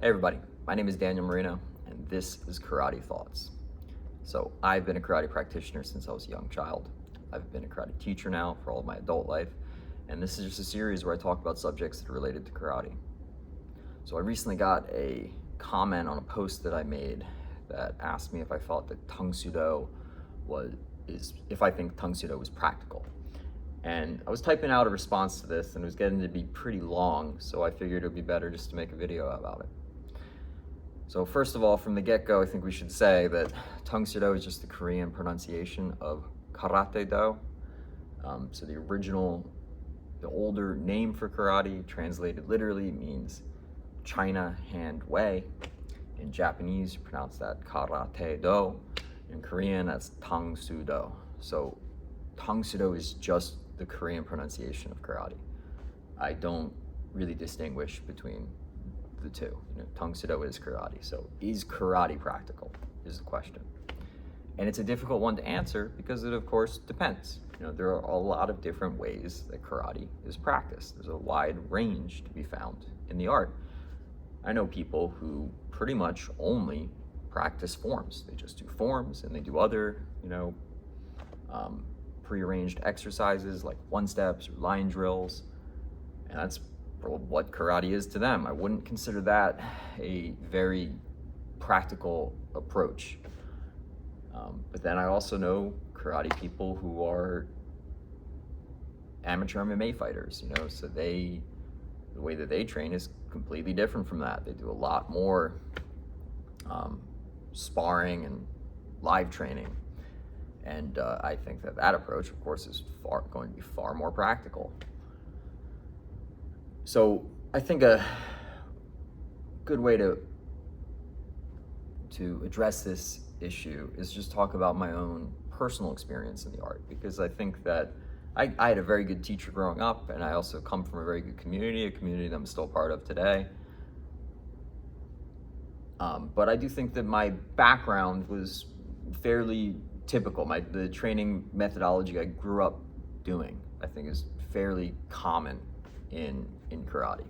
Hey everybody, my name is Daniel Marino, and this is Karate Thoughts. So I've been a karate practitioner since I was a young child. I've been a karate teacher now for all of my adult life, and this is just a series where I talk about subjects that are related to karate. So I recently got a comment on a post that I made that asked me if I thought that Tang Soo if I think Tang Soo was practical. And I was typing out a response to this, and it was getting to be pretty long, so I figured it would be better just to make a video about it. So first of all, from the get-go, I think we should say that Tang Soo is just the Korean pronunciation of Karate Do. So the older name for karate, translated literally, means China hand way. In Japanese, you pronounce that Karate Do. In Korean, that's Tang Soo Do. So Tang Soo Do is just the Korean pronunciation of karate. I don't really distinguish between the two. Tang Soo Do is karate. So is karate practical is the question. And it's a difficult one to answer because it, of course, depends. There are a lot of different ways that karate is practiced. There's a wide range to be found in the art. I know people who pretty much only practice forms. They just do forms, and they do other, prearranged exercises like one-steps or line drills, and that's what karate is to them. I wouldn't consider that a very practical approach. But then I also know karate people who are amateur MMA fighters, so the way that they train is completely different from that. They do a lot more sparring and live training. And I think that approach, of course, is going to be far more practical. So I think a good way to address this issue is just talk about my own personal experience in the art, because I think that I had a very good teacher growing up, and I also come from a very good community, a community that I'm still part of today. But I do think that my background was fairly typical. The training methodology I grew up doing, I think, is fairly common in karate.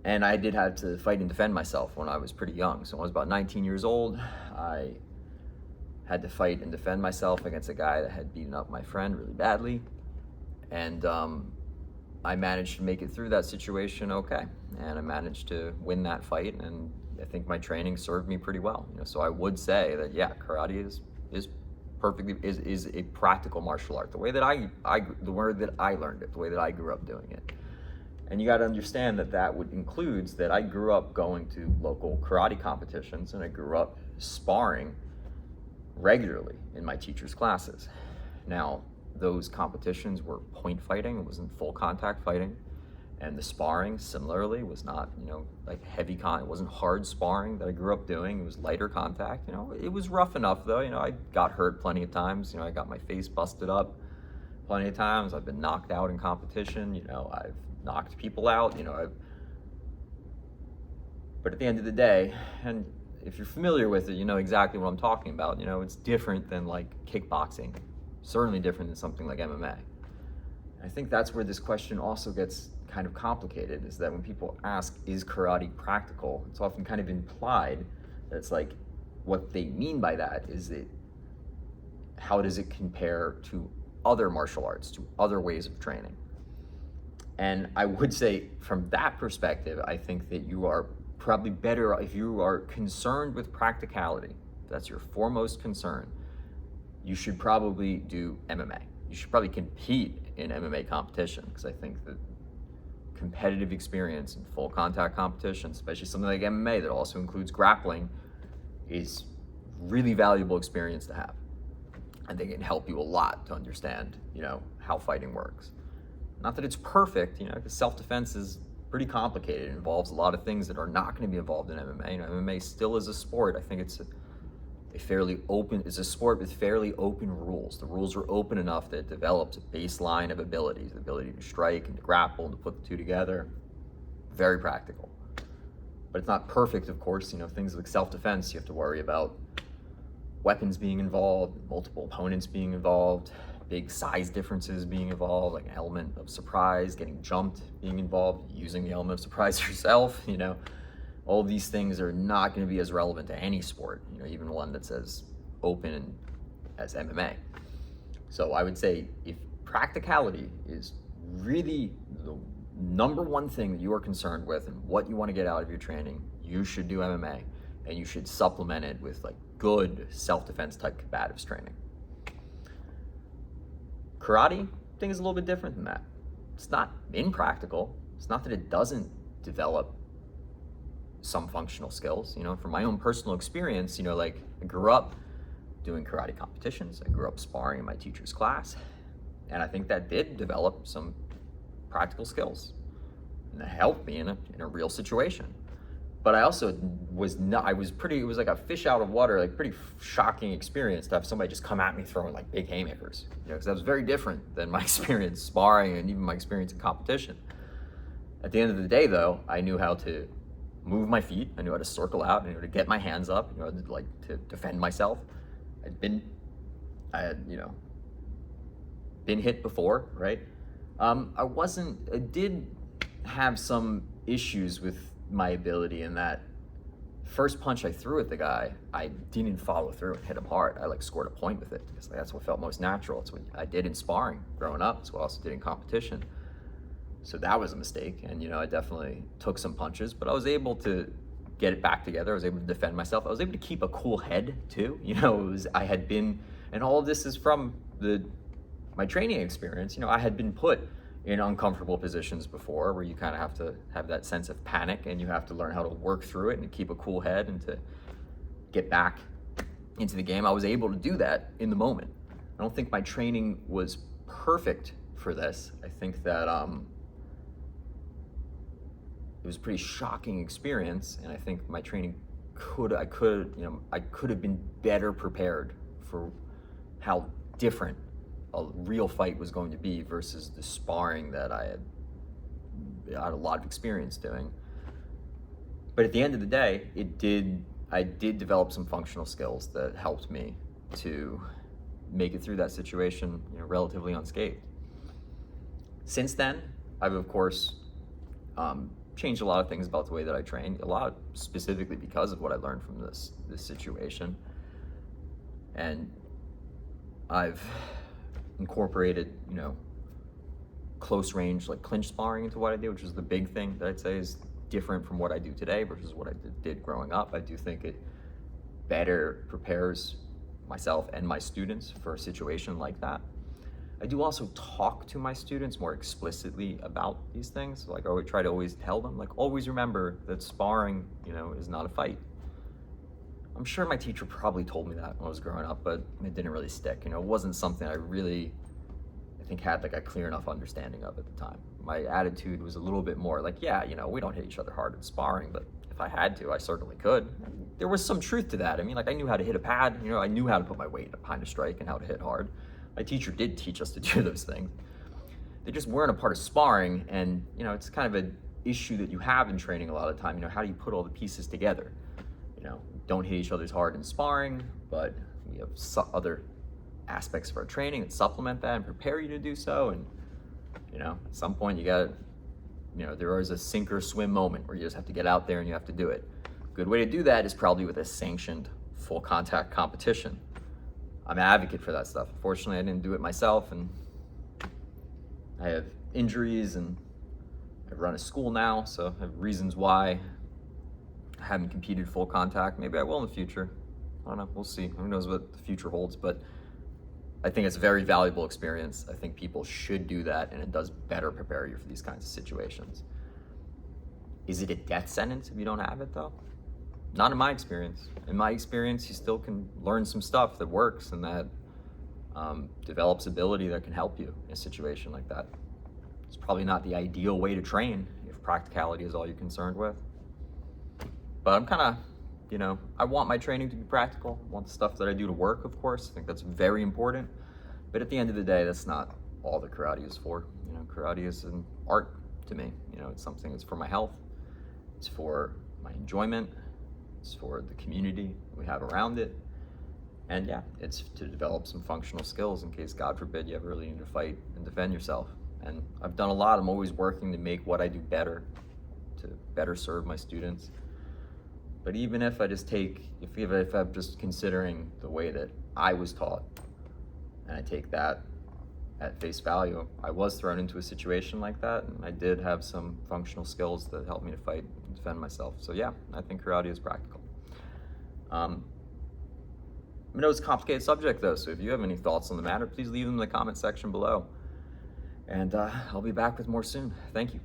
And I did have to fight and defend myself when I was pretty young. So when I was about 19 years old, I had to fight and defend myself against a guy that had beaten up my friend really badly. And I managed to make it through that situation okay. And I managed to win that fight, and I think my training served me pretty well. So I would say that, yeah, karate is a practical martial art. The way that the word that I learned it, the way that I grew up doing it. And you got to understand that includes that I grew up going to local karate competitions, and I grew up sparring regularly in my teacher's classes. Now, those competitions were point fighting. It wasn't full contact fighting. And the sparring, similarly, was not, like heavy it wasn't hard sparring that I grew up doing. It was lighter contact. It was rough enough, though. I got hurt plenty of times. I got my face busted up plenty of times. I've been knocked out in competition. I've knocked people out. But at the end of the day, and if you're familiar with it, you know exactly what I'm talking about. It's different than like kickboxing. Certainly different than something like MMA. I think that's where this question also gets kind of complicated, is that when people ask, is karate practical, it's often kind of implied that it's like, what they mean by that is how does it compare to other martial arts, to other ways of training? And I would say from that perspective, I think that you are probably better if you are concerned with practicality. If that's your foremost concern, you should probably do MMA. You should probably compete in MMA competition, because I think that competitive experience in full contact competition, especially something like MMA that also includes grappling, is really valuable experience to have. I think it can help you a lot to understand, how fighting works. Not that it's perfect, because self-defense is pretty complicated. It involves a lot of things that are not going to be involved in MMA. MMA still is a sport. I think it's a sport with fairly open rules. The rules are open enough that it develops a baseline of abilities, the ability to strike and to grapple and to put the two together. Very practical. But it's not perfect, of course. Things like self-defense, you have to worry about weapons being involved, multiple opponents being involved, big size differences being involved, like an element of surprise, getting jumped being involved, using the element of surprise yourself, all of these things are not going to be as relevant to any sport, even one that's as open as MMA. So I would say if practicality is really the number one thing that you are concerned with and what you want to get out of your training, you should do MMA, and you should supplement it with like good self-defense type combatives training. Karate, I think, is a little bit different than that. It's not impractical. It's not that it doesn't develop some functional skills. From my own personal experience, like I grew up doing karate competitions. I grew up sparring in my teacher's class. And I think that did develop some practical skills. And that helped me in a real situation. But I also was not, it was like a fish out of water, like pretty shocking experience to have somebody just come at me throwing like big haymakers, because that was very different than my experience sparring and even my experience in competition. At the end of the day though, I knew how to move my feet, I knew how to circle out, I knew how to get my hands up, to defend myself. I had been hit before, right? I did have some issues with my ability in that first punch I threw at the guy, I didn't follow through and hit him hard. I scored a point with it because that's what felt most natural. It's what I did in sparring growing up. It's what I also did in competition. So that was a mistake, and I definitely took some punches, but I was able to get it back together. I was able to defend myself. I was able to keep a cool head too. I had been, and all of this is from my training experience. I had been put in uncomfortable positions before where you kind of have to have that sense of panic, and you have to learn how to work through it and keep a cool head and to get back into the game. I was able to do that in the moment. I don't think my training was perfect for this. I think that it was a pretty shocking experience, and I think my training I could have been better prepared for how different a real fight was going to be versus the sparring that I had a lot of experience doing. But at the end of the day, I did develop some functional skills that helped me to make it through that situation, relatively unscathed. Since then, I've of course changed a lot of things about the way that I train, a lot specifically because of what I learned from this situation. And I've incorporated, close range, like clinch sparring into what I do, which is the big thing that I'd say is different from what I do today versus what I did growing up. I do think it better prepares myself and my students for a situation like that. I do also talk to my students more explicitly about these things. Like I would try to always tell them, always remember that sparring, is not a fight. I'm sure my teacher probably told me that when I was growing up, but it didn't really stick. It wasn't something I think had a clear enough understanding of at the time. My attitude was a little bit more we don't hit each other hard in sparring, but if I had to, I certainly could. There was some truth to that. I knew how to hit a pad, I knew how to put my weight behind a strike and how to hit hard. My teacher did teach us to do those things. They just weren't a part of sparring, and it's kind of an issue that you have in training a lot of the time. How do you put all the pieces together? Don't hit each other's hard in sparring, but we have other aspects of our training that supplement that and prepare you to do so. And at some point you got there is a sink or swim moment where you just have to get out there and you have to do it. A good way to do that is probably with a sanctioned full contact competition. I'm an advocate for that stuff. Unfortunately, I didn't do it myself, and I have injuries, and I run a school now, so I have reasons why I haven't competed full contact. Maybe I will in the future. I don't know. We'll see. Who knows what the future holds, but I think it's a very valuable experience. I think people should do that, and it does better prepare you for these kinds of situations. Is it a death sentence if you don't have it, though? Not in my experience. In my experience, you still can learn some stuff that works and that develops ability that can help you in a situation like that. It's probably not the ideal way to train if practicality is all you're concerned with. But I'm kind of, I want my training to be practical. I want the stuff that I do to work, of course. I think that's very important. But at the end of the day, that's not all that karate is for. Karate is an art to me. It's something that's for my health. It's for my enjoyment. It's for the community we have around it. And yeah, it's to develop some functional skills in case, God forbid, you ever really need to fight and defend yourself. And I've done a lot. I'm always working to make what I do better, to better serve my students. But even if I just take, if I'm just considering the way that I was taught, and I take that at face value, I was thrown into a situation like that, and I did have some functional skills that helped me to fight and defend myself. So yeah, I think karate is practical. I know it's a complicated subject though, so if you have any thoughts on the matter, please leave them in the comment section below. And I'll be back with more soon. Thank you.